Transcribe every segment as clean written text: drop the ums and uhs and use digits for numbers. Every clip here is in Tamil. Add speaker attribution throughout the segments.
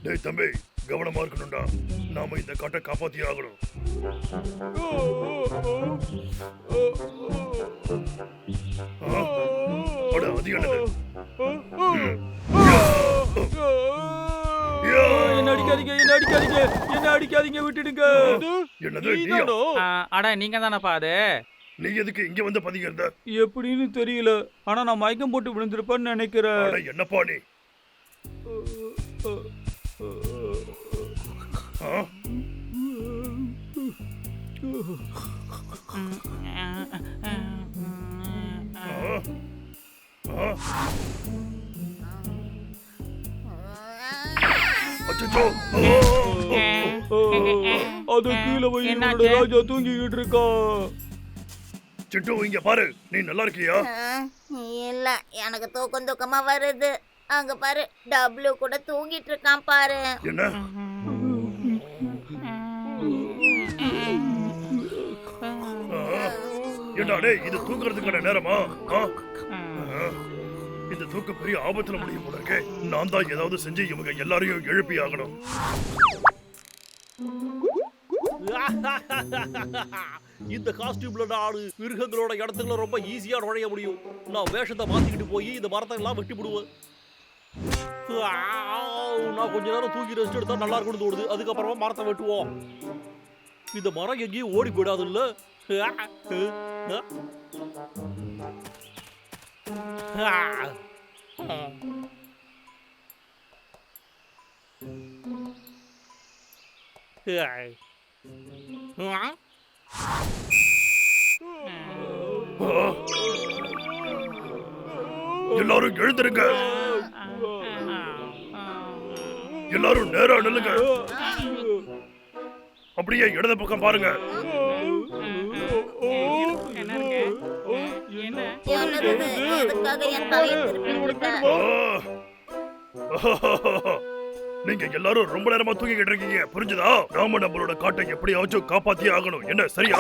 Speaker 1: டேய் தம்பி, கவனமா இருக்கணும்டா. நாம இந்த காட்டை காப்பாத்தி ஆகணும். அது என்னது?
Speaker 2: என்ன அடிக்காதீங்க, என்ன அடிக்காதீங்க, என்ன அடிக்காதீங்க, விட்டுடுங்க.
Speaker 1: என்னது நீயா?
Speaker 3: அட நீங்க தானப்பா அது?
Speaker 1: நீ எதுக்கு இங்க வந்து பதுங்கி இருந்த?
Speaker 2: எப்படின்னு தெரியல, ஆனா நான் மயக்கம் போட்டு விழுந்திருப்பேன்னு நினைக்கிறேன்.
Speaker 1: அட என்னப்பா நீ? அச்சச்சோ!
Speaker 2: அது கீழே போய் என்னோட ராஜா தூங்கிக்கிட்டு இருக்கா.
Speaker 1: சிட்டு இங்க பாரு, நீ நல்லா இருக்கியா?
Speaker 4: இல்ல, எனக்கு தூக்கம் தூக்கமா வருது. அங்க பாரு, டப்ளு கூட தூங்கிட்டு இருக்கான் பாரு.
Speaker 1: என்ன? ஏண்டா டேய், இது தூங்குறதுக்கான நேரமா? இந்த தூக்கம் பெரிய ஆபத்துல முடியும் போல இருக்கே. நான் தான் ஏதாவது செஞ்சு இவங்க எல்லாரையும் எழுப்பி ஆகணும்.
Speaker 5: இந்த காஸ்டியூம்ல நான் மிருகங்களோட இடத்துல ரொம்ப ஈஸியா நுழைய முடியும். நான் வேஷத்தை மாத்திக்கிட்டு போய் இந்த மரத்தை எல்லாம் வெட்டி விடுவேன். நான் கொஞ்ச நேரம் தூக்கி ரெஸ்ட் எடுத்தா நல்லா இருக்கும்னு தோணுது. அதுக்கப்புறமா மரத்தை வெட்டுவோம். இந்த மரம் எங்கேயும் ஓடி போயிடாது இல்ல?
Speaker 1: எல்லாரும் எழுந்திருங்க. எல்லாரும் நேரா நில்லுங்க. அப்படியே இடது பக்கம் பாருங்க. நீங்க எல்லாரும் ரொம்ப நேரமா தூங்கிக்கிட்டு இருக்கீங்க, புரிஞ்சுதா? நாம நம்மளோட காட்டை எப்படியாச்சும் காப்பாத்தி ஆகணும். என்ன சரியா?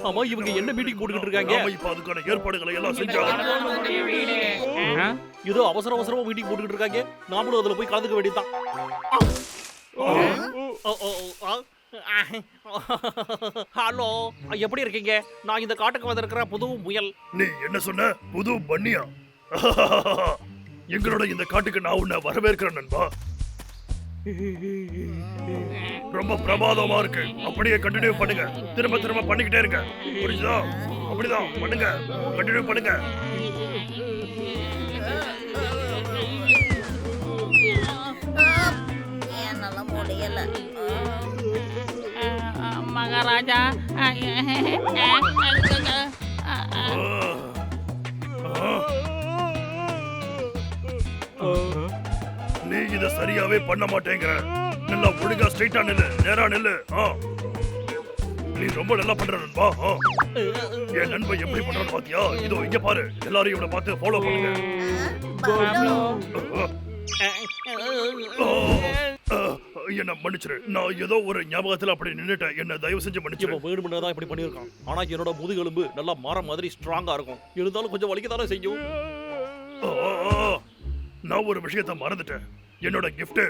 Speaker 5: ஆமா, இவங்க என்ன மீட்டிங் போட்டுக்கிட்டு இருக்காங்க?
Speaker 1: நாம இப்ப அதுக்கான ஏற்பாடுகளை எல்லாம் செஞ்சாங்க.
Speaker 5: ஏதோ அவசர அவசரமா மீட்டிங் போட்டுக்கிட்டு இருக்காங்க. நாமளும் அதுல போய் கலந்துக்க வேண்டியதுதான். ஹலோ, எப்படி இருக்கீங்க? நான் இந்த காட்டுக்கு வந்திருக்கிற புது முயல்.
Speaker 1: நீ என்ன சொன்ன? புது பன்னியா? எங்களோட இந்த காட்டுக்கு நான் உன்னை வரவேற்கிறேன் நண்பா. ரொம்ப பிரமாதமா இருக்கு. அப்படியே கண்டினியூ பண்ணுங்க. திரும்ப திரும்ப பண்ணிக்கிட்டே இருங்க, புரியுதா? அப்படிதான் பண்ணுங்க, கண்டினியூ பண்ணுங்க.
Speaker 4: என்னால முடியல.
Speaker 3: மகாராஜா,
Speaker 1: நீ இத சரியாவே பண்ண மாட்டேங்கிற. நல்லா ஒழுங்கா ஸ்ட்ரைட்டா நில்லு, நேரா நில்லு. நீ ரொம்ப நல்லா பண்ற நண்பா. என் நண்பன் எப்படி பண்றான்னு பாத்தியா? இதோ இங்க பாரு, எல்லாரும் இவனை பார்த்து ஃபாலோ பண்ணுங்க. என்ன மன்னிச்சிரு, நான் ஏதோ ஒரு ஞாபகத்துல அப்படி நின்னுட்டேன். என்ன தயவு செஞ்சு மன்னிச்சிரு.
Speaker 5: வேணும்னு இப்படி பண்ணிருக்கான். ஆனா என்னோட முதுகெலும்பு நல்லா மரம் மாதிரி ஸ்ட்ராங்கா இருக்கும். இருந்தாலும் கொஞ்சம் வலிக்கத்தானே செய்யும்.
Speaker 1: நான் ஒரு விஷயத்தை மறந்துட்டேன். என்னோட கிஃப்ட்.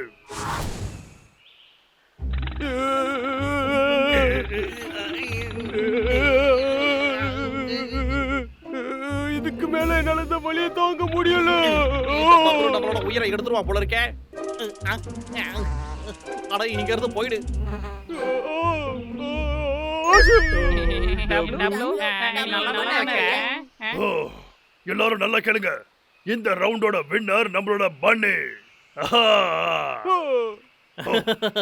Speaker 2: இதுக்கு மேல என்னால இந்த வலியை தாங்க முடியல.
Speaker 5: நம்மளோட உயிரை எடுத்துருவா போல இருக்கே. அட இங்க இருந்து போயிடு.
Speaker 1: எல்லாரும் நல்லா கேளுங்க. இந்த ரவுண்டோட வின்னர் நம்மளோட பன்னி.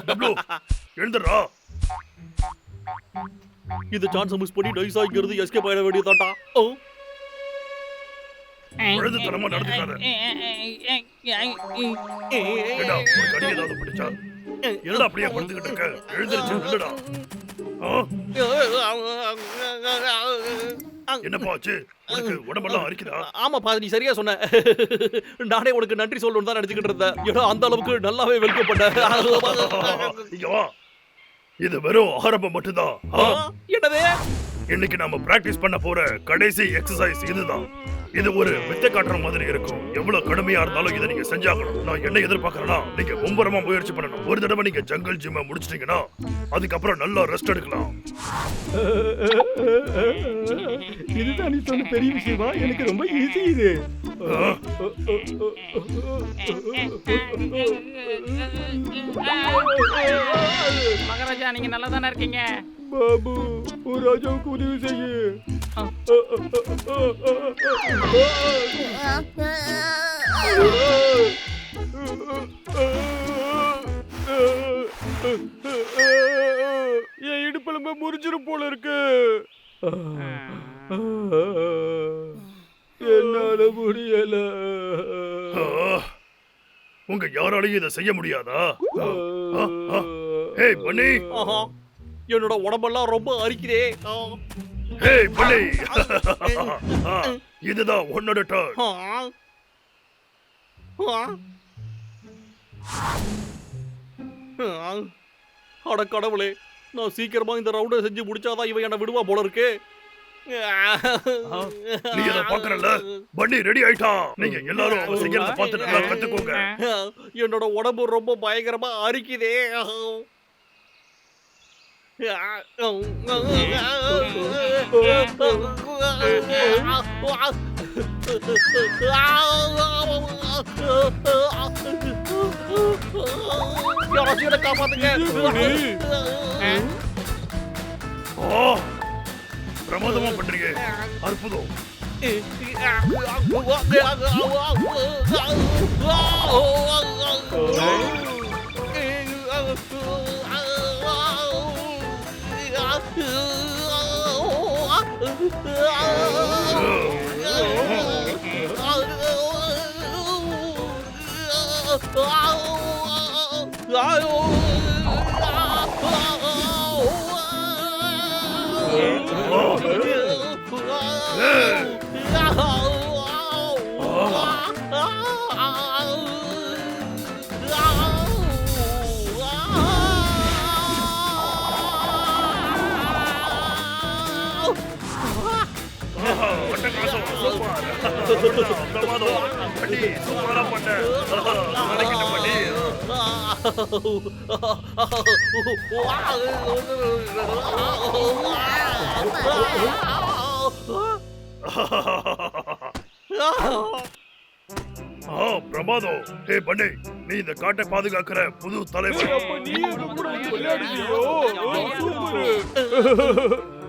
Speaker 1: டப்ளு, எழுந்துடா.
Speaker 5: இந்த சான்ஸ் மிஸ் பண்ணி நைஸா இங்க இருந்து எஸ்கேப் ஆயிட வேண்டியதாட்டா.
Speaker 1: எழுதுத்தனமா நடந்துக்காத. ஏடா, ஒரு கடி ஏதாவது பிடிச்சா? என்னடா அப்படியே படுத்துக்கிட்டு இருக்க? எழுந்திருச்சு நில்லுடா. என்னப்பா ஆச்சு? உனக்கு உடம்பெல்லாம் அரிக்குதா?
Speaker 5: ஆமாப்பா, நீ சரியா சொன்ன. நானே உனக்கு நன்றி சொல்லணும்னு தான் நினைச்சுக்கிட்டு இருந்தேன். ஏன்னா அந்த அளவுக்கு நல்லாவே வெல்கம் பண்ண.
Speaker 1: இங்க வா. இது வெறும் ஆரம்பம் மட்டும்தான்.
Speaker 5: என்னது?
Speaker 1: இன்னைக்கு நாம பிராக்டிஸ் பண்ண போற கடைசி எக்ஸசைஸ் இதுதான். இது ஒரு வித்தை காட்டுற மாதிரி இருக்கும். எவ்வளவு கடுமையா இருந்தாலும் இதை நீங்க செஞ்சாகணும். நான் என்ன எதிர்பார்க்கறேன்னா, நீங்க மும்பரமா முயற்சி பண்ணணும். ஒரு தடவை நீங்க ஜங்கல் ஜிம் முடிச்சிட்டீங்கன்னா அதுக்கப்புறம் நல்லா ரெஸ்ட் எடுக்கலாம்.
Speaker 2: இதுதான் நீ சொன்ன பெரிய விஷயமா? எனக்கு ரொம்ப ஈஸி இது.
Speaker 3: மகாராஜா நீங்க நல்லா தானே இருக்கீங்க?
Speaker 2: பாபு, ஒரு ராஜாவுக்கு உதவி செய்யு. என் இடுப்பெலும்ப முறிஞ்சிரும் போல இருக்கு. என்னால முடியல.
Speaker 1: உங்க யாராலையும் இதை செய்ய முடியாதா? ஏய் பன்னி,
Speaker 5: ஆஹா, என்னோட உடம்பெல்லாம் ரொம்ப அரிக்குதே.
Speaker 1: ஏய் பன்னி, இதுதான் உன்னோட டர்ன்.
Speaker 5: அட கடவுளே, நான் சீக்கிரமா இந்த ரவுண்டை செஞ்சு முடிச்சாதான் இவன் என்ன விடுவா போல இருக்கு.
Speaker 1: நீ இதை பாக்குறல, பன்னி ரெடி ஆயிட்டான். நீங்க எல்லாரும் அவன் செய்யறத பார்த்து நல்லா கத்துக்கோங்க.
Speaker 5: என்னோட உடம்பு ரொம்ப பயங்கரமா அரிக்குதே. யாராச்சும் என்னை காப்பாத்துங்க.
Speaker 1: ஓ, பிரமாதமா பண்றீங்க, அற்புதம். பிரமாதம். ஹே பன்னி, நீ இந்த காட்டை பாதுகாக்கிற புது தலைவர்.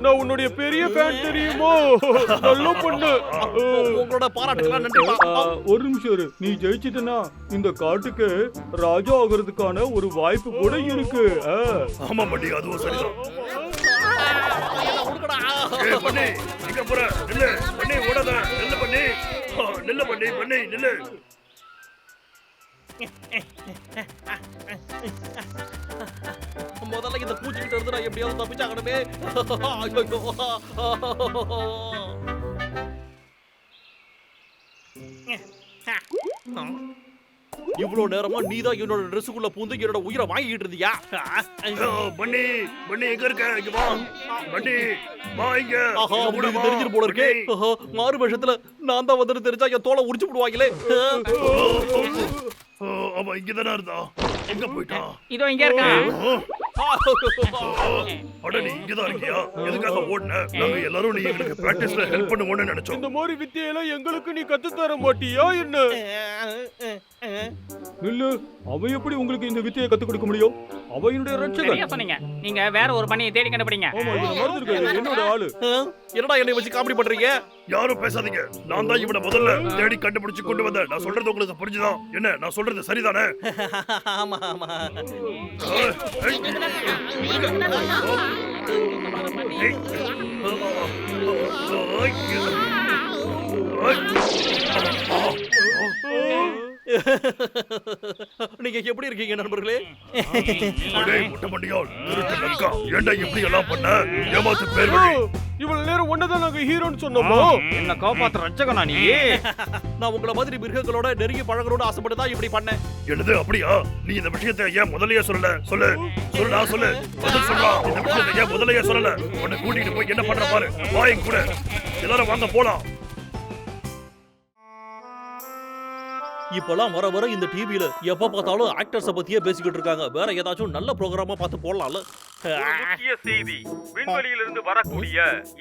Speaker 2: நான் உன்னுடைய பெரிய ஃபேன் தெரியுமோ? நல்லா பண்ணு.
Speaker 5: உங்களோட பாராட்டுக்கெல்லாம் நன்றிப்பா.
Speaker 2: ஒரு நிமிஷம் இரு. நீ ஜெயிச்சிட்டனா இந்த காட்டுக்கு ராஜா ஆகிறதுக்கான ஒரு வாய்ப்பு கூட இருக்கு.
Speaker 1: ஆமா பன்னி, அதுவும் சரிதான். ஏ பன்னி, எங்க போற? நில்லு பன்னி, ஓடாத. நில்லு பன்னி, நில்லு பன்னி, பன்னி நில்லு.
Speaker 5: முதல்ல இந்த பூச்சிக்கிட்ட இருந்து நான் எப்படியாவது தப்பிச்சாகணுமே. இவ்வளவு நேரமா நீதான் என்னோட ட்ரெஸ்ஸுக்குள்ள பூந்து என்னோட உயிரை வாங்கிட்டு இருந்தியா?
Speaker 1: பன்னி, பன்னி எங்க இருக்க? இங்க வா பன்னி, வா இங்க.
Speaker 5: ஆஹா, உங்களுக்கு தெரிஞ்சிரு போல இருக்கே. மாறு வேஷத்துல நான் தான் வந்து தெரிஞ்சா என் தோலை உரிச்சு விடுவாங்களே.
Speaker 1: அவன் இங்கதானே இருந்தா, எங்க போயிட்டான்?
Speaker 3: இதோ இங்க இருக்கான்.
Speaker 1: அட நீ இங்கதான் இருக்கியா? எதுக்காக ஓடுன? நாங்க எல்லாரும் நீ எங்களுக்கு பிராக்டிஸ்ல ஹெல்ப் பண்ணுவோம்னு நினைச்சோம்.
Speaker 2: இந்த மாதிரி வித்தையெல்லாம் எங்களுக்கு நீ கத்து தர மாட்டியா என்ன? இல்ல, அவ எப்படி உங்களுக்கு இந்த வித்தையை கத்து கொடுக்க முடியும்? அவ என்னுடைய ரட்சகன்.
Speaker 3: சரியா சொன்னீங்க. நீங்க வேற ஒரு பண்ணியை தேடி கண்டுபிடிங்க.
Speaker 2: ஆமா, இது மறந்துருக்காது. என்னோட ஆளு.
Speaker 5: என்னடா என்னை வச்சு காமெடி பண்றீங்க?
Speaker 1: யாரும் பேசாதீங்க. நான் தான் இவனை முதல்ல தேடி கண்டுபிடிச்சு கொண்டு வந்தேன். நான் சொல்றது உங்களுக்கு புரிஞ்சுதான்? என்ன நான் சொல்றது சரிதானே?
Speaker 5: ஆமா ஆமா. நீங்க எப்படி இருக்கீங்க நண்பர்களே?
Speaker 1: அடே முட்டை மண்டியால், திருட்டு லங்கா, ஏன்டா இப்படி எல்லாம் பண்ண? ஏமாத்து பேர் வழி.
Speaker 2: இவ்வளவு நேரம் ஒன்னதான் நாங்க ஹீரோன்னு சொன்னோமோ?
Speaker 3: என்ன காப்பாத்துற ரட்சகனா நீ?
Speaker 5: நான் உங்களை மாதிரி மிருகங்களோட நெருங்கி பழகணும்னு ஆசைப்பட்டு தான் இப்படி பண்ணேன்.
Speaker 1: என்னது அப்படியா? நீ இந்த விஷயத்தை ஏன் முதல்லயே சொல்லல? சொல்லு சொல்லுடா, சொல்லு. பதில் சொல்றா. இந்த விஷயத்தை ஏன் முதல்லயே சொல்லல? உன்னை கூட்டிட்டு போய் என்ன பண்ற பாரு. வாங்க கூட எல்லாரும் வாங்க போலாம்.
Speaker 5: இப்பெல்லாம் வர வர இந்த டிவில எப்ப பார்த்தாலும் ஆக்டர்ஸ பத்தியே பேசிக்கிட்டு இருக்காங்க. வேற ஏதாச்சும் நல்ல ப்ரோகிராமா பார்த்து போடலாம்ல.
Speaker 6: முக்கிய செய்தி, விண்வெளியிலிருந்து வரக்கூடிய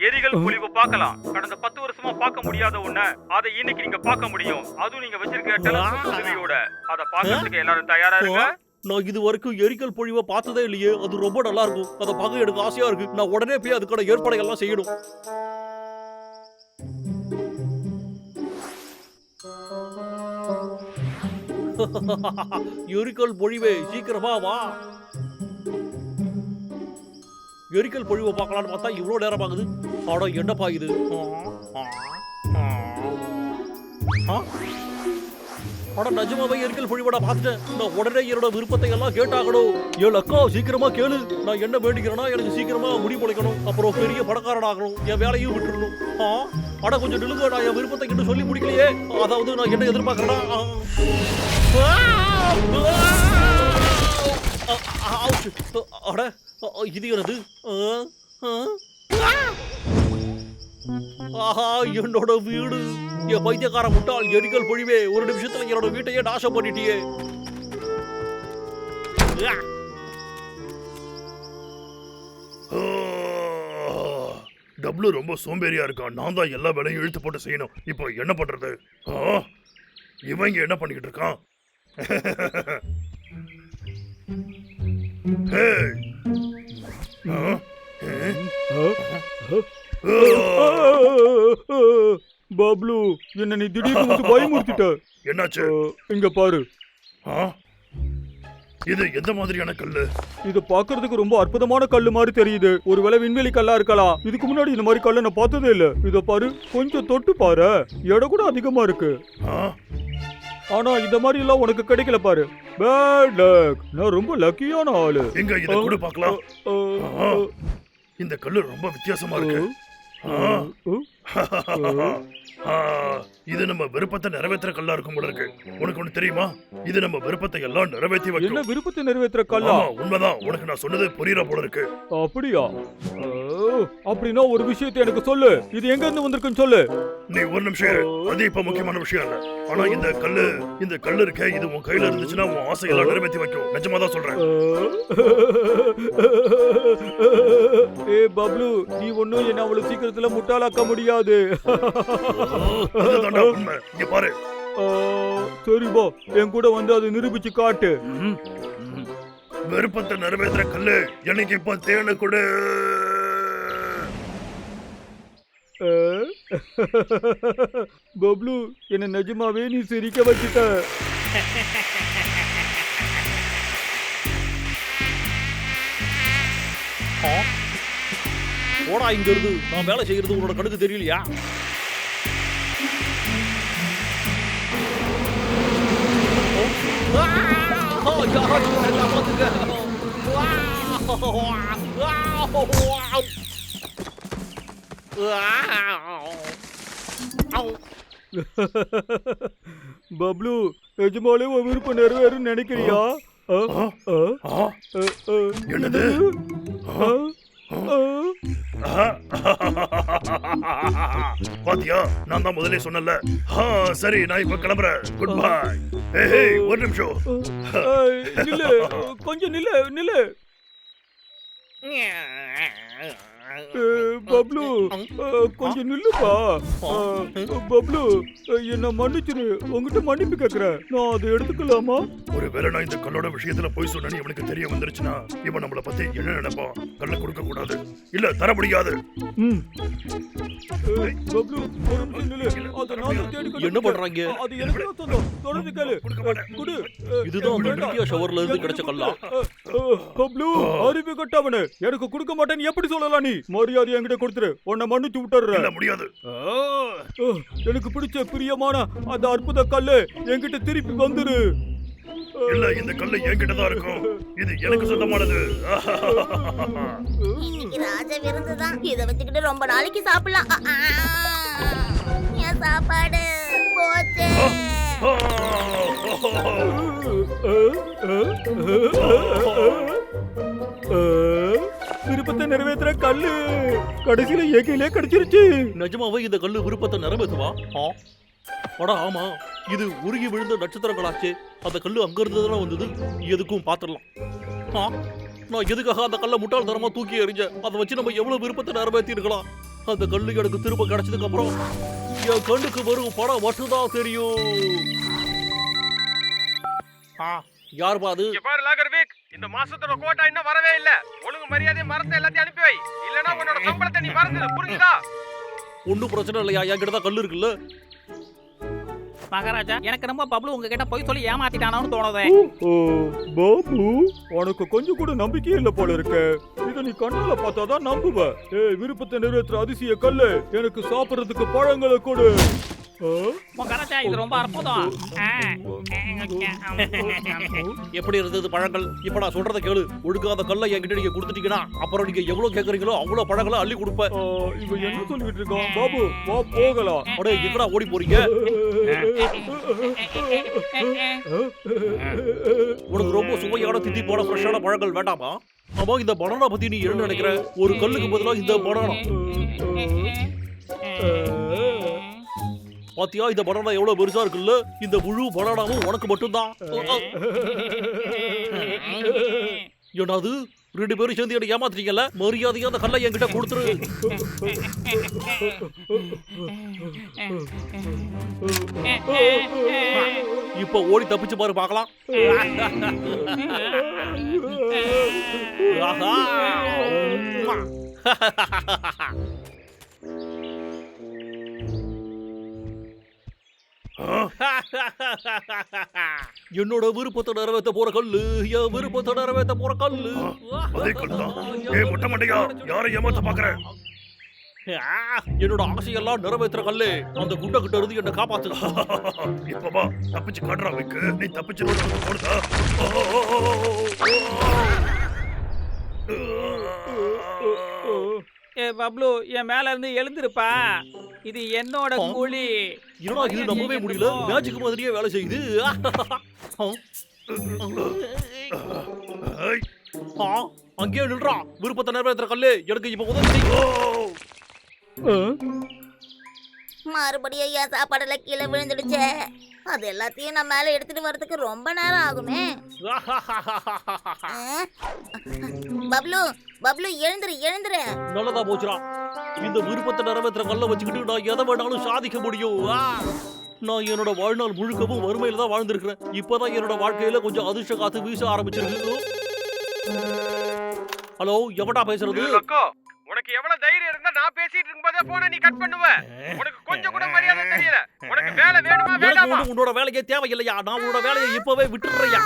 Speaker 6: எரிகல் பொழிவு பார்க்கலாம். கடந்த 10 வருஷமா பார்க்க முடியாத ஒண்ண அதை இன்னைக்கு நீங்க பார்க்க முடியும். அதுவும் நீங்க வச்சிருக்க டெலஸ்கோப் உதவியோட. அத பார்க்கிறதுக்கு எல்லாரும் தயாரா இருங்க.
Speaker 5: நான் இது வரைக்கும் எரிக்கல் பொழிவை பார்த்ததே இல்லையே. அது ரொம்ப நல்லா இருக்கும். அதை பார்க்க எனக்கு ஆசையா இருக்கு. நான் உடனே போய் அதுக்கான ஏற்பாடுகள் செய்யணும். எரிக்கல் பொழிவே சீக்கிரமா வா. எரிக்கல் பொழிவை பார்க்கலான்னு பார்த்தா இவ்வளவு நேரம் ஆகுது. ஆனா என்னப்பா இது? ஆனா நிஜமாவே எரிக்கல் பொழிவோட பார்த்துட்டேன். நான் உடனே என்னோட விருப்பத்தை எல்லாம் கேட்டாகணும். ஏழு அக்கா சீக்கிரமா கேளு. நான் என்ன வேண்டிக்கிறேன்னா எனக்கு சீக்கிரமா முடி முளைக்கணும், அப்புறம் பெரிய பணக்காரனாகணும், என் வேலையும் விட்டுறணும். ஆனா கொஞ்சம் நிலுங்க, நான் என் விருப்பத்தை கிட்ட சொல்லி முடிக்கலையே. அதாவது நான் என்ன எதிர்பார்க்கறேன்னா அட இது என்னது? ஆஹா, என்னோட வீடு. என் பைத்தியக்கார முட்டாள் எரிக்கல் பொழிவே, ஒரு நிமிஷத்துல என்னோட வீட்டையே நாசம் பண்ணிட்டியே.
Speaker 1: டப்ளு ரொம்ப சோம்பேறியா இருக்கான். நான் தான் எல்லா வேலையும் இழுத்து போட்டு செய்யணும். இப்போ என்ன பண்றது? இவங்க என்ன பண்ணிக்கிட்டு இருக்கான்?
Speaker 2: பப்ளு, என்ன நீ திடீர்னு வந்து பயமுறுத்திட்ட.
Speaker 1: என்னாச்சு?
Speaker 2: இங்க பாரு.
Speaker 1: இது எந்த மாதிரியான கல்லு?
Speaker 2: இது பாக்குறதுக்கு ரொம்ப அற்புதமான கல்லு மாதிரி தெரியுது. ஒருவேளை விண்வெளி கல்லா இருக்கலாம். இதுக்கு முன்னாடி இந்த மாதிரி கல்ல நான் பார்த்ததே இல்ல. இத பாரு, கொஞ்சம் தொட்டு பாரு. எடை கூட அதிகமா இருக்கு. ஆனா இந்த மாதிரி எல்லாம் உனக்கு கிடைக்கல பாரு. Bad luck. நான் ரொம்ப லக்கியான ஆளு.
Speaker 1: எங்க இத கூட பார்க்கலாம். இந்த கல்லு ரொம்ப வித்தியாசமா இருக்கு. இது நம்ம விருப்பத்தை நிறைவேற்ற கல்லா இருக்கும் போல இருக்கு. உனக்கு ஒண்ணு தெரியுமா? இது நம்ம விருப்பத்தை எல்லாம் நிறைவேற்றி வைக்கும்.
Speaker 2: என்ன விருப்பத்தை நிறைவேற்ற கல்லா?
Speaker 1: உண்மைதான். உனக்கு நான் சொன்னது புரியற போல இருக்கு.
Speaker 2: அப்படியா? அப்படின்னா ஒரு விஷயத்தை எனக்கு சொல்லு. இது எங்க இருந்து வந்திருக்குன்னு சொல்லு.
Speaker 1: நீ ஒரு நிமிஷம் இரு. அது இப்ப முக்கியமான விஷயம் இல்ல. ஆனா இந்த கல்லு இருக்கே, இது உன் கையில இருந்துச்சுன்னா உன் ஆசையெல்லாம் நிறைவேற்றி வைக்கும். நிஜமா தான் சொல்றேன்.
Speaker 2: ஏ பப்ளு, நீ ஒண்ணும் என்ன அவ்வளவு சீக்கிரத்துல முட்டாளாக்க முடியாது.
Speaker 1: இங்க பாரு.
Speaker 2: சரி பா, என் கூட வந்து அதை நிரூபிச்சு காட்டு.
Speaker 1: விருப்பத்தை நிறைவேற்ற கல்லு எனக்கு இப்ப தேனை கொடு.
Speaker 2: பப்ளு, என்ன நிஜமாவே நீ சிரிக்க வச்சுட்ட.
Speaker 5: போடா இங்க இருந்து. நான் வேலை செய்யறது உன்னோட கணக்கு தெரியலையா?
Speaker 2: பப்ளு, நிஜமாலே உன் விருப்பம் நிறைவேறும் நினைக்கிறியா?
Speaker 1: என்னது? பாத்தியா, நான் தான் முதல்ல சொன்னல. சரி, நான் இப்ப கிளம்புறேன். Good bye. ஒரு நிமிஷம்.
Speaker 2: நில்லு, கொஞ்சம் நில்லு. பப்ளு, கொஞ்சம் நில்லுப்பா. பப்ளு, என்ன மன்னிச்சிரு. உங்ககிட்ட மன்னிப்பு கேக்குறேன். நான் அதை எடுத்துக்கலாமா?
Speaker 1: ஒருவேளை நான் இந்த கல்லோட விஷயத்துல போய் சொன்னேன்னு இவனுக்கு தெரிய வந்துருச்சுன்னா இவன் நம்மளை பத்தி என்ன நினைப்பான்? கல்ல கொடுக்க கூடாது. இல்ல, தர முடியாது.
Speaker 2: பப்ளு, ஒரு நிமிஷம் நில்லு. அதை நான் தேடி
Speaker 5: என்ன பண்றாங்க?
Speaker 2: அது எனக்கு தான் சொந்தம். தொடர்ந்து கேளு. குடு.
Speaker 5: இதுதான் அந்த மீடியா ஷவர்ல இருந்து கிடைச்ச கல்லா?
Speaker 2: பப்ளு, அறிவு கட்டவனே, எனக்கு கொடுக்க மாட்டேன்னு எப்படி சொல்லலாம்? நீ மரியாதை என்கிட்ட கொடுத்துரு. உன்னை மன்னிச்சு விட்டுறேன்.
Speaker 1: இல்ல, முடியாது.
Speaker 2: எனக்கு பிடிச்ச பிரியமான அந்த அற்புத கல்லு என்கிட்ட திருப்பி வந்துரு.
Speaker 1: இல்ல, இந்த கல்லு என்கிட்ட தான் இருக்கும். இது எனக்கு சொந்தமானது.
Speaker 4: இன்னைக்கு ராஜ விருந்துதான். இத வச்சுக்கிட்டு ரொம்ப நாளைக்கு சாப்பிடலாம். என் சாப்பாடு போச்சு.
Speaker 2: விருப்பத்தை நிறைவேற்ற கல்லு கடைசியில ஏகையிலே கிடைச்சிருச்சு.
Speaker 5: நிஜமாவே இந்த கல்லு விருப்பத்தை நிறைவேற்றுவா? அட ஆமா, இது உருகி விழுந்த நட்சத்திரங்களாச்சே. அந்த கல்லு அங்க இருந்ததுதான் வந்தது. எதுக்கும் பாத்துடலாம். நான் எதுக்காக அந்த கல்லை முட்டாள்தனமா தூக்கி எறிஞ்சேன்? அதை வச்சு நம்ம எவ்வளவு விருப்பத்தை நிறைவேற்றி இருக்கலாம். அந்த கல்லு எனக்கு திரும்ப கிடைச்சதுக்கு அப்புறம் என் கண்ணுக்கு வரும் படம் மட்டும்தான் தெரியும். யார் பாது?
Speaker 6: பாரு லாகர்விக், இந்த மாசத்தோட கோட்டா இன்னும் வரவே இல்ல. ஒழுங்கு மரியாதை மரத்தை எல்லாத்தையும் அனுப்பி வை. இல்லனா உன்னோட சம்பளத்தை நீ மறந்துடு, புரியுதா?
Speaker 5: ஒன்னும் பிரச்சனை இல்லையா, என்கிட்ட தான் கல்லு இருக்குல்ல.
Speaker 3: மகாராஜா, எனக்கு நம்ம பப்ளு உங்ககிட்ட போய் சொல்லி ஏமாத்திட்டானோன்னு தோணுது.
Speaker 2: பாபு, உனக்கு கொஞ்சம் கூட நம்பிக்கையே இல்ல போல இருக்கு. இத நீ கண்ணால பார்த்தாதான் நம்புவ. ஏய், விருப்பத்தை நிறைவேற்ற அதிசய கல்லு, எனக்கு சாப்பிடுறதுக்கு பழங்களை கொடு.
Speaker 3: மகாராஜா, இது ரொம்ப அற்புதம்.
Speaker 5: எப்படி இருந்தது பழங்கள்? இப்ப நான் சொல்றத கேளு. ஒழுங்காத கல்லை என்கிட்ட நீங்க கொடுத்துட்டீங்கன்னா அப்புறம் நீங்க எவ்வளவு கேக்குறீங்களோ அவ்வளவு பழங்களை அள்ளி கொடுப்பேன்.
Speaker 2: இவன் என்ன சொல்லிட்டு இருக்கான்? பாபு, வா போகலாம்.
Speaker 5: அடே, எங்கடா ஓடி போறீங்க? உனக்கு ரொம்ப சுவையான தித்திப்பான ஃப்ரெஷ்ஷான பழங்கள் வேண்டாமா? ஆமா, இந்த பனானா பத்தி நீ என்ன நினைக்கிற? ஒரு கல்லுக்கு பதிலா இந்த பனானா. பாத்தியா, இந்த பனானா எவ்வளவு பெருசா இருக்குல்ல? இந்த முழு பனானாவும் உனக்கு மட்டும்தான். என்னது, 2 பேரும் சேர்ந்து என்ன ஏமாத்துறீங்கல்ல? மரியாதையா அந்த கல்லை என்கிட்ட கொடுத்துரு. இப்ப ஓடி தப்பிச்சு பாரு பார்க்கலாம். என்னோட விருப்பத்தை நிறைவேற்ற போற கல்லு, என் விருப்பத்தை நிறைவேற்ற போற கல்லு.
Speaker 1: அதே கல்லுதான். ஏய் மொட்டை மண்டையா, யாரை ஏமாத்த பாக்குற?
Speaker 5: என்னோட ஆசையெல்லாம் நிறைவேற்ற கல்லு, அந்த குண்டை கிட்ட இருந்து என்ன காப்பாத்து.
Speaker 1: இப்ப வா, தப்பிச்சு காட்டுறா வைக்கு. நீ தப்பிச்சு போடுதா?
Speaker 3: ஏ பப்ளு, என் மேல இருந்து எழுந்திருப்பா. இது என்னோட கூலி.
Speaker 5: என்னடா இது, நம்பவே முடியல. மேஜிக் மாதிரியே வேலை செய்யுது. அங்கேயே நில்றா. விருப்பத்தை நிறைவேற்ற கல்லு, எனக்கு இப்ப உதவி செய்யும்.
Speaker 4: மறுபடியும் என் சாப்பாடுல கீழே விழுந்துடுச்சே. அது எல்லாத்தையும் நான் மேல எடுத்துட்டு வர்றதுக்கு ரொம்ப நேரம் ஆகுமே. பப்ளு, பப்ளு, எழுந்துரு எழுந்துரு.
Speaker 5: நல்லதா போச்சுடா. இந்த விருப்பத்தை நிறைவேற்ற கல்லை வச்சுக்கிட்டு நான் எதை வேணாலும் சாதிக்க முடியும். நான் என்னோட வாழ்நாள் முழுக்கவும் வறுமையில தான் வாழ்ந்திருக்கிறேன். இப்பதான் என்னோட வாழ்க்கையில கொஞ்சம் அதிர்ஷ்ட காத்து வீச ஆரம்பிச்சிருக்கு. ஹலோ, எவடா பேசுறது?
Speaker 6: அக்கா, உனக்கு எவ்வளவு தைரியம் இருந்தா நான் பேசிட்டு இருக்கும்போதே போன நீ கட் பண்ணுவ? உனக்கு கொஞ்சம் கூட மரியாதை தெரியல. உனக்கு வேலை வேணுமா வேண்டாமா?
Speaker 5: உன்னோட வேலையே தேவையில்லையா? நான் உன்னோட வேலையை இப்பவே விட்டுடுறியா?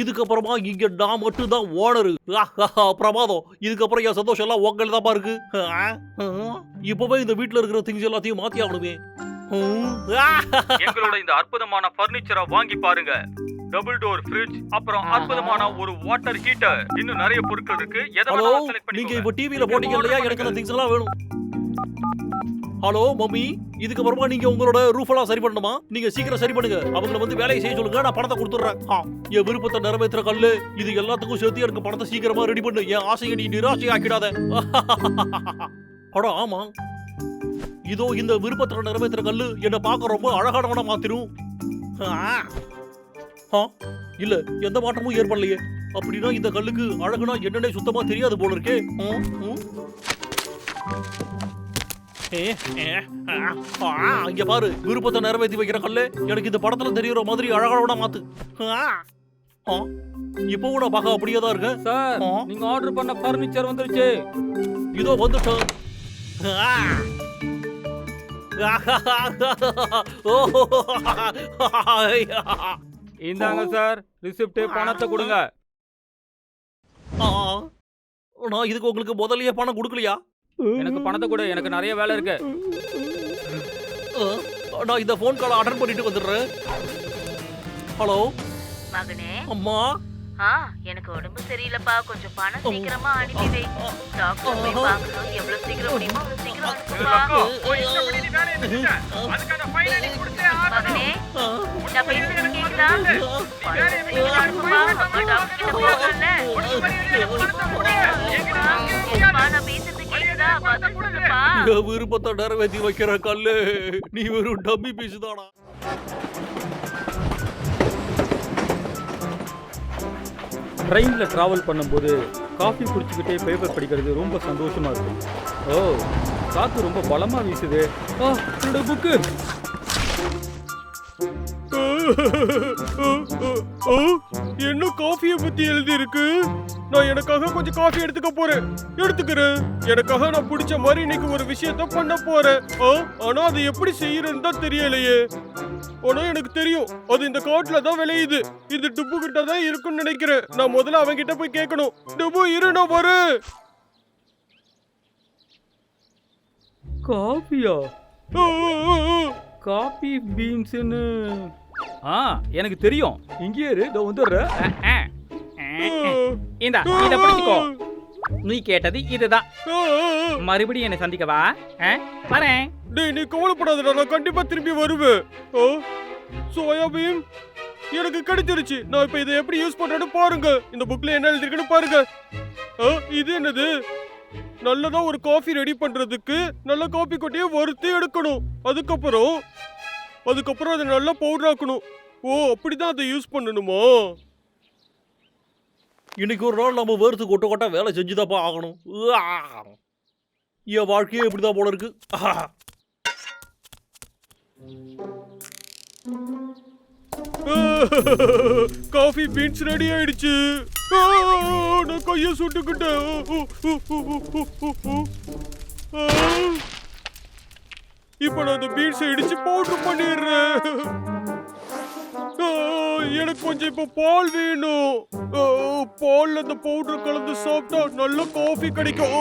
Speaker 5: இதுக்கப்புறமா இங்க நான் மட்டும் தான் ஓனரு. பிரமாதம். இதுக்கப்புறம் என் சந்தோஷம் எல்லாம் உங்கள் தான் இருக்கு. இப்பவே இந்த வீட்டுல இருக்கிற திங்ஸ் எல்லாத்தையும் மாத்தி ஆகணுமே.
Speaker 6: எங்களோட இந்த அற்புதமான பர்னிச்சரை வாங்கி பாருங்க. டபுள் டோர் ஃப்ரிட்ஜ், அப்புறம் அற்புதமான ஒரு வாட்டர் ஹீட்டர், இன்னும் நிறைய பொருட்கள் இருக்கு. எதை வேணாலும் செலக்ட் பண்ணி.
Speaker 5: நீங்க இப்ப டிவில போட்டீங்க இல்லையா, எனக்கு அந்த திங்ஸ் எல்லாம் வேணும். ஹலோ மம்மி, இதுக்கப்புறமா நீங்க உங்களோட ரூஃப் எல்லாம் சரி பண்ணணுமா? நீங்க சீக்கிரம் சரி பண்ணுங்க. அவங்கள வந்து வேலையை செய்ய சொல்லுங்க, நான் பணத்தை கொடுத்துறேன். என் விருப்பத்தை நிறைவேற்ற கல்லு, இது எல்லாத்துக்கும் சேர்த்து எனக்கு பணத்தை சீக்கிரமா ரெடி பண்ணு. என் ஆசையை நீ நிராசை ஆக்கிடாத. அடா ஆமா, இதோ இந்த விருப்பத்தை நிறைவேற்ற கல்லு என்ன பார்க்க ரொம்ப அழகானவனா மாத்திரும். இல்ல, எந்த மாற்றமும் ஏற்படலையே. அப்படின்னா இந்த கல்லுக்கு அழகுனா என்னன்னே சுத்தமா தெரியாது போல இருக்கே. அங்க பாரு, விருப்பத்தை நிறைவேற்றி வைக்கிற கல்லு எனக்கு இந்த படத்துல தெரியற மாதிரி அழகானவனா மாத்து. இப்பவும் நான் பார்க்க அப்படியே தான் இருக்கேன்.
Speaker 2: சார், நீங்க ஆர்டர் பண்ண பர்னிச்சர் வந்துருச்சு.
Speaker 5: இதோ வந்துட்டோம்.
Speaker 2: இந்தாங்க சார், ரிசிப்ட், பணத்தை கொடுங்க.
Speaker 5: நான் இதுக்கு உங்களுக்கு முதல்லயே பணம் கொடுக்கலையா?
Speaker 2: எனக்கு பணத்தை கொடு, எனக்கு நிறைய வேலை இருக்கு.
Speaker 5: நான் இந்த போன் காலை அட்டெண்ட் பண்ணிட்டு வந்துடுறேன். ஹலோ
Speaker 7: மகனே.
Speaker 5: அம்மா.
Speaker 7: எனக்கு உடம்பு சரியில்லைப்பா, கொஞ்சம் பணம் சீக்கிரமா அனுப்பி வை. டாக்டர் போய் பார்க்கணும். எவ்வளவு சீக்கிரம் முடியுமோ அவ்வளவு சீக்கிரம் அனுப்புப்பா. மகனே, நான் பேசுறது கேக்குதா? பணம் சீக்கிரம் அனுப்புப்பா. அம்மா டாக்டர் கிட்ட போகணும்ல. நான் பேசுறது கேக்குதா? பதில் சொல்லுப்பா.
Speaker 5: என் விருப்பத்தை நிறைவேற்றி வைக்கிற கல்லு நீ வெறும் டம்மி பீஸ் தானா?
Speaker 2: ட்ரெயினில் ட்ராவல் பண்ணும்போது காஃபி குடிச்சுக்கிட்டே பேப்பர் படிக்கிறது ரொம்ப சந்தோஷமா இருக்கும். ஓ, காற்று ரொம்ப பலமாக வீசுது. என்னோட புக்கு. என்ன காஃபியை பத்தி எழுதி இருக்கு? நான் எனக்காக கொஞ்சம் காஃபி எடுத்துக்கிறேன். எனக்காக நான் பிடிச்ச மாதிரி இன்னைக்கு ஒரு விஷயத்த பண்ண போறேன். ஆனா அது எப்படி செய்யறதுன்னு தான் தெரியலையே. ஆனா எனக்கு தெரியும், அது இந்த காட்டுல தான் விளையுது. இது டுப்பு கிட்ட தான் இருக்குன்னு நினைக்கிறேன். நான் முதல்ல அவன் கிட்ட போய் கேட்கணும். டுப்பு இரு, நான் வரேன். காஃபியா? காபி பீன்ஸ்னு
Speaker 3: எனக்கு தெரியும்.
Speaker 2: இங்கே இரு, இதோ வந்துடுறேன்.
Speaker 3: இந்தா இத பிடிச்சுக்கோ. நீ கேட்டது இதுதான். மறுபடியும் என்னை சந்திக்கவா? வரேன்.
Speaker 2: டேய், நீ கவலைப்படாதடா, நான் கண்டிப்பா திரும்பி வருவேன். சோயாபீன் எனக்கு கிடைச்சிருச்சு. நான் இப்ப இதை எப்படி யூஸ் பண்றேன்னு பாருங்க. இந்த புக்ல என்ன எழுதிருக்குன்னு பாருங்க. இது என்னது? நல்லதா ஒரு காஃபி ரெடி பண்றதுக்கு நல்ல காஃபி கொட்டையை வறுத்து எடுக்கணும். அதுக்கப்புறம் அதை நல்லா பவுடர் ஆக்கணும். ஓ, அப்படிதான் அதை யூஸ் பண்ணணுமா?
Speaker 5: இன்னைக்கு ஒரு நாள் நம்ம வேர்த்து கொட்ட வேலை செஞ்சுதாப்பா ஆகணும். என் வாழ்க்கையே இப்படிதான் போல இருக்கு.
Speaker 2: காஃபி பீன்ஸ் ரெடி ஆயிடுச்சு. நான் கையை சுட்டுக்கிட்டேன். இப்ப நான் இந்த பீன்ஸை இடிச்சு பவுடர் பண்ணிடுறேன். எனக்கு கொஞ்சம் இப்ப பால் வேணும். பால்ல அந்த பவுடர் கலந்து சாப்பிட்டா நல்ல காஃபி கிடைக்கும்.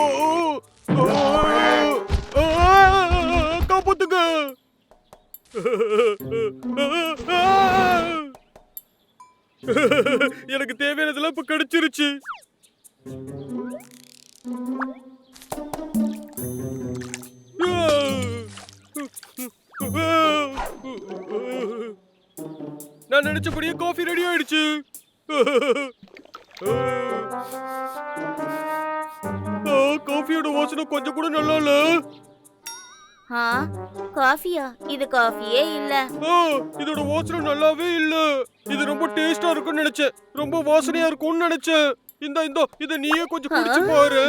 Speaker 2: காப்பாத்துங்க. எனக்கு தேவையானதெல்லாம் இப்ப கிடைச்சிருச்சு. நான் நினைச்சபடியே காஃபி ரெடி ஆயிடுச்சு. காஃபியோட வாசனை கொஞ்சம் கூட நல்லா இல்ல.
Speaker 4: காஃபியா? இது காஃபியே இல்ல.
Speaker 2: இதோட வாசனை நல்லாவே இல்ல. இது ரொம்ப டேஸ்டா இருக்கும்னு நினைச்சேன். ரொம்ப வாசனையா இருக்கும்னு நினைச்சேன். இந்த இத நீயே கொஞ்சம் குடிச்சு பாரு.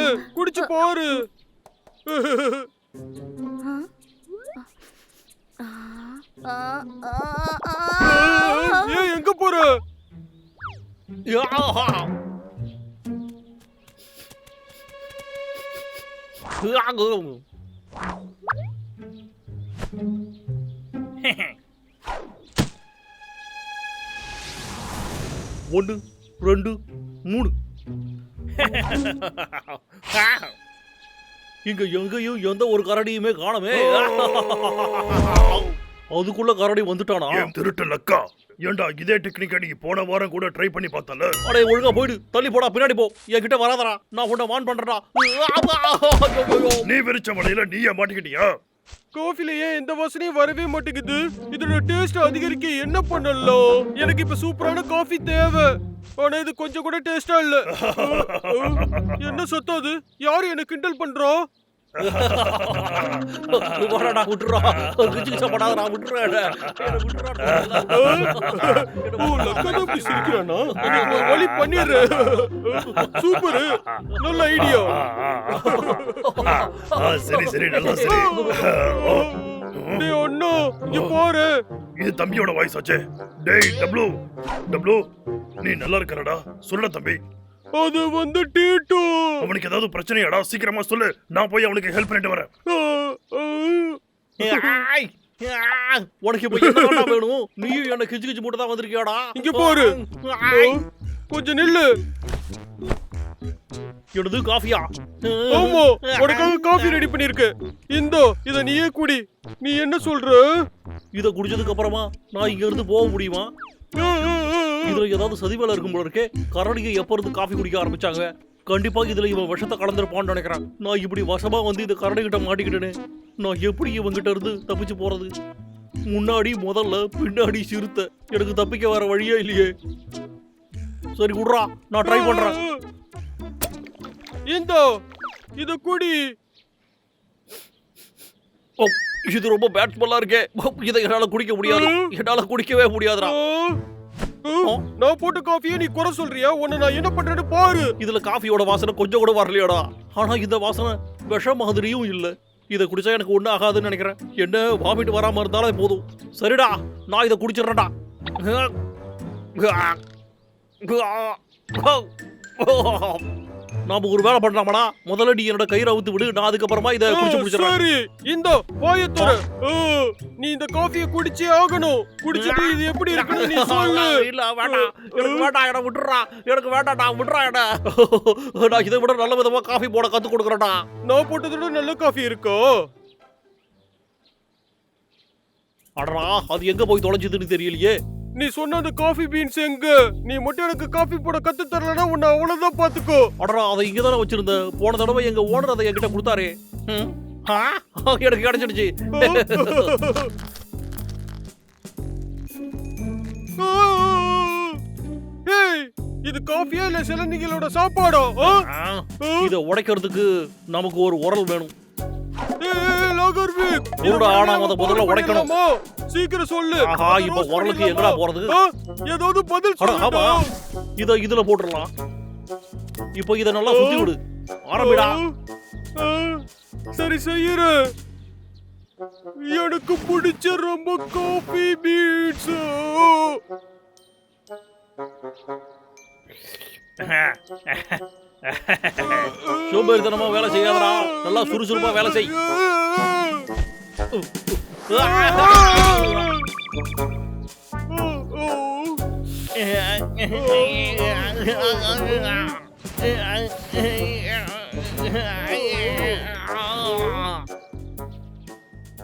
Speaker 2: ஏன் எங்க போற?
Speaker 5: ஒன்று, ரெண்டு, மூணு. இங்க எங்கேயும் எந்த ஒரு கரடியுமே காணமே. அதுக்குள்ள கரடி வந்துட்டானா?
Speaker 1: ஏன் திருட்டு லக்கா? ஏண்டா இதே டெக்னிக் நீ போன வாரம் கூட ட்ரை பண்ணி பார்த்தல?
Speaker 5: அடே, ஒழுங்கா போயிடு. தள்ளி போடா, பின்னாடி போ. என்கிட்ட வராதடா. நான் உன்னை வான் பண்றேன்டா.
Speaker 1: நீ விரிச்ச மலையில நீயே மாட்டிக்கிட்டியா?
Speaker 2: காஃபில ஏன் எந்த வாசனையும் வரவே மாட்டேங்குது? இதோட டேஸ்ட் அதிகரிக்க என்ன பண்ணலாம்? எனக்கு இப்ப சூப்பரான காஃபி தேவை. ஆனா இது கொஞ்சம் கூட டேஸ்டா இல்ல. என்ன சத்தம் அது? யாரு என்ன கிண்டல் பண்றா?
Speaker 5: விட்டுறா.
Speaker 2: சூப்பர், நல்ல ஐடியா.
Speaker 1: சரி நல்லா சரி.
Speaker 2: அண்ணா, இங்க பாரு.
Speaker 1: இது தம்பியோட வாய்ஸ் ஆச்சே. டேய் டப்ளு, நீ நல்லா இருக்கறடா? சொல்லுடா தம்பி.
Speaker 2: அது வந்து டீட்டோ.
Speaker 1: அவனுக்கு ஏதாவது பிரச்சனையாடா? சீக்கிரமா சொல்லு, நான் போய் அவனுக்கு ஹெல்ப் பண்ணிட்டு வரேன்.
Speaker 5: உனக்கு இப்ப என்ன வேணும்? நீயும் என்ன கிச்சு போட்டு தான் வந்திருக்கியாடா?
Speaker 2: இங்க பாரு, கொஞ்சம் நில்லு.
Speaker 5: என்னது, காஃபியா?
Speaker 2: ஆமா, உனக்காக காஃபி ரெடி பண்ணிருக்கேன். இத நீயே குடி. நீ என்ன சொல்ற?
Speaker 5: இத குடிச்சதுக்கு அப்புறமா நான் இங்க இருந்து போக முடியுமா? இதுல ஏதாவது சதிவேலை இருக்கும் போல இருக்கே. கரடியை எப்ப இருந்து காஃபி குடிக்க ஆரம்பிச்சாங்க? கண்டிப்பா இதுல இவன் விஷத்தை கலந்துருப்பான்னு நினைக்கிறேன். நான் இப்படி வசமா வந்து இந்த கரடி கிட்ட மாட்டிக்கிட்டேனே. நான் எப்படி இவங்கிட்ட இருந்து தப்பிச்சு போறது? முன்னாடி முதல்ல, பின்னாடி சிறுத்தை. எனக்கு தப்பிக்க வர வழியே இல்லையே. சரி விடுறா, நான் ட்ரை பண்றேன்.
Speaker 2: இத குடி.
Speaker 5: இது ரொம்ப பேட் ஸ்மெல்லா இருக்கே. இதை என்னால குடிக்க முடியாது. என்னால குடிக்கவே முடியாதுடா.
Speaker 2: நான் போட்ட காஃபியை நீ குறை சொல்றியா? உன்னை நான் என்ன பண்றேன்னு பாரு.
Speaker 5: இதுல காஃபியோட வாசனை கொஞ்சம் கூட வரலையாடா. ஆனா இந்த வாசனை விஷம் மாதிரியும் இல்ல. இதை குடிச்சா எனக்கு ஒன்றும் ஆகாதுன்னு நினைக்கிறேன். என்ன வாமிட் வராம இருந்தாலே போதும். சரிடா, நான் இதை குடிச்சிடறேன்டா. நாம ஒரு வேலை பண்ணலாமாடா? முதல்ல நீ என்னோட கயிறை அவுத்து விடு, நான் அதுக்கப்புறமா இதை குடிச்சு முடிச்சிடறேன்.
Speaker 2: சரி, இந்த வாயத்தோட நீ இந்த காஃபியை குடிச்சே ஆகணும். குடிச்சிட்டு இது எப்படி இருக்குன்னு நீ சொல்லு.
Speaker 5: இல்ல வேண்டாம், எனக்கு வேண்டாம், என்ன விட்டுறா. எனக்கு வேண்டாம், நான் விட்டுறா என்ன. நான் இதை விட நல்ல விதமா காஃபி போட கத்து கொடுக்குறேன்டா.
Speaker 2: நான் போட்டதோட நல்ல காஃபி இருக்கோ?
Speaker 5: அடடா, அது எங்க போய் தொலைஞ்சதுன்னு தெரியலையே.
Speaker 2: நீ சொன்ன அந்த காஃபி பீன்ஸ் எங்க? நீ மட்டும் எனக்கு காஃபி போட கத்து தரலனா உன்னை அவ்வளவுதான் பாத்துக்கோ.
Speaker 5: அடடா, அதை இங்க தானே வச்சிருந்த. போன தடவை எங்க ஓனர் அதை என்கிட்ட கொடுத்தாரே. எனக்கு கிடைச்சிடுச்சு.
Speaker 2: இது காஃபியா இல்ல சிலந்திகளோட சாப்பாடா?
Speaker 5: இதை உடைக்கிறதுக்கு நமக்கு ஒரு உரல் வேணும்.
Speaker 2: முதல்ல உடைக்கணும். சீக்கிரம் சொல்லு.
Speaker 5: இப்ப உரலுக்கு எங்கடா போறது?
Speaker 2: ஏதாவது பதில் சொல்லு.
Speaker 5: இத இதுல போட்டுறலாம். இப்போ இத நல்லா சுத்தி விடு. ஆரம்பிடா.
Speaker 2: சரி செய்யுற. எனக்கு பிடிச்ச ரொம்ப காஃபி பீன்ஸ்.
Speaker 5: சோம்பேறித்தனமா வேலை செய்யாதடா. நல்லா சுறுசுறுப்பா வேலை செய்.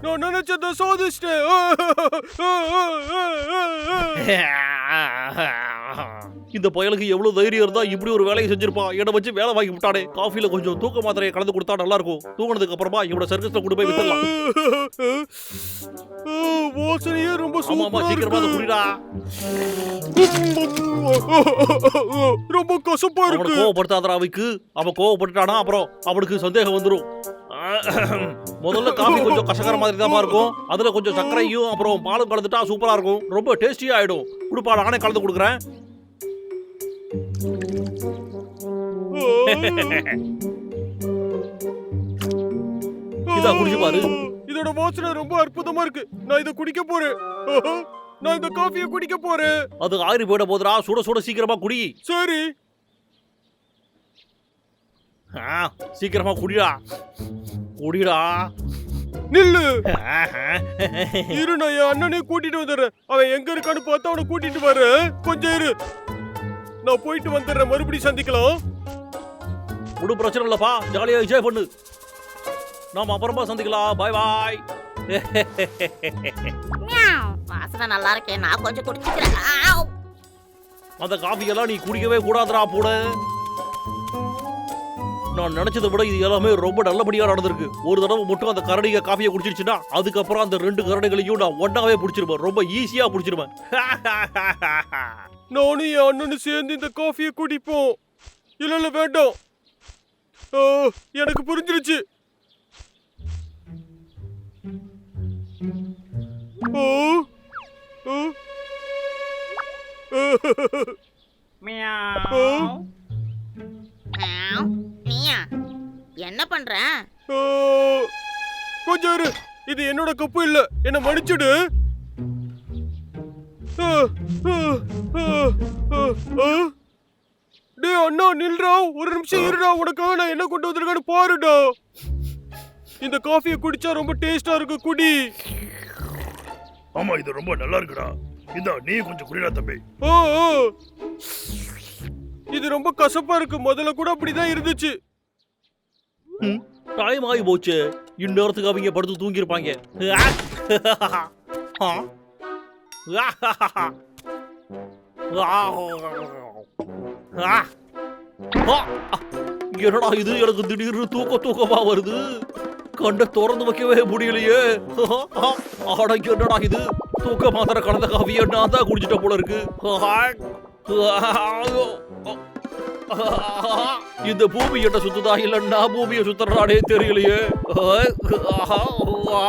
Speaker 2: நான் நினைச்சத சாதிச்சிட்டேன்.
Speaker 5: இந்த பயலுக்கு எவ்வளவு தைரியம் இருந்தா இப்படி ஒரு வேலையை செஞ்சிருப்பான். என்னை வச்சு வேலை வாங்கி விட்டானே. காஃபில கொஞ்சம் தூக்க மாத்திரையை கலந்து கொடுத்தா நல்லா இருக்கும். தூங்கினதுக்கு அப்புறமா இவனோட சர்க்கஸ்ல கொண்டு போய் வித்துடலாம்.
Speaker 2: வாசனையே ரொம்ப
Speaker 5: சூப்பரா இருக்கு. சீக்கிரமா அதை குடிடா.
Speaker 2: ரொம்ப கசப்பா இருக்கு.
Speaker 5: அவனை கோவப்படுத்தாதடா. அவைக்கு அவன் கோவப்பட்டுட்டானா அப்புறம் அவனுக்கு சந்தேகம் வந்துரும். முதல்ல காஃபி கொஞ்சம் கசக்கற மாதிரி தான் இருக்கும். அதுல கொஞ்சம் சர்க்கரையும் அப்புறம் பாலும் கலந்துட்டா சூப்பரா இருக்கும். ரொம்ப டேஸ்டியா ஆயிடும். குடுப்பா, நானே கலந்து கொடுக்குறேன். இதா குடிச்சு பாரு.
Speaker 2: இதோட வாசனை ரொம்ப அற்புதமா இருக்கு. நான் இத குடிக்க போறேன். நான் இந்த காஃபியை குடிக்க போறேன்.
Speaker 5: அது ஆறி போயிட போதுடா. சுட சுட சீக்கிரமா குடி.
Speaker 2: சரி,
Speaker 5: சீக்கிரமா குடிடா. குடிடா.
Speaker 2: நில்லு. இரு, நான் என் அண்ணனே கூட்டிட்டு வந்துடுறேன். அவன் எங்க இருக்கான்னு பார்த்தா அவனை கூட்டிட்டு வரேன். கொஞ்சம் இரு, நான் போயிட்டு வந்துடுறேன். மறுபடியும் சந்திக்கலாம்.
Speaker 5: ஒரு பிரச்சனை இல்லப்பா. ஜாலியா என்ஜாய் பண்ணு. நாம அப்புறமா சந்திக்கலாம். பாய் பாய்.
Speaker 4: வாசனை நல்லா இருக்கே. நான் கொஞ்சம் குடிச்சுக்கிறேன்.
Speaker 5: அந்த காஃபி எல்லாம் நீ குடிக்கவே கூடாதுடா போட. நான் நினைச்சதை விட இது எல்லாமே ரொம்ப நல்லபடியா நடந்திருக்கு. ஒரு தடவை மட்டும் அந்த கரடிக காஃபியை குடிச்சிருச்சுன்னா அதுக்கப்புறம் அந்த 2 கரடிகளையும் நான் ஒன்னாவே பிடிச்சிருப்பேன். ரொம்ப ஈஸியா பிடிச்சிருவேன்.
Speaker 2: நானும் என் அண்ணனும் சேர்ந்து இந்த காஃபியை குடிப்போம். இல்ல இல்ல வேண்டாம். எனக்கு புரிஞ்சிருச்சு.
Speaker 4: நீயா என்ன பண்ற?
Speaker 2: கொஞ்சம் இரு, இது என்னோட கப்பு இல்ல. என்ன மன்னிச்சுடு. டேய் அண்ணா, நில்றா. ஒரு நிமிஷம் இருடா. உனக்காக நான் என்ன கொண்டு வந்திருக்கேன்னு பாருடா. இந்த காஃபியை குடிச்சா ரொம்ப டேஸ்டா இருக்கு. குடி.
Speaker 1: ஆமா, இது ரொம்ப நல்லா இருக்குடா. இதா நீ கொஞ்சம் குடிடா தம்பி.
Speaker 2: இது ரொம்ப கசப்பா இருக்கு. முதல்ல கூட அப்படிதான் இருந்துச்சு.
Speaker 5: டைம் ஆகி போச்சு. இந்நேரத்துக்கு அவங்க படுத்து தூங்கி இருப்பாங்க. என்னடா இது? எனக்கு திடீர்னு தூக்கமா வருது. கண்ணை திறந்து வைக்கவே முடியலையே. என்னடா இது? தூக்க மாத்திரை கலந்த காஃபியை நான் தான் குடிச்சிட்ட போல இருக்கு. இந்த பூமி என்ன சுத்துதா இல்ல நான் பூமியை சுத்துறானே தெரியலையே. ஆ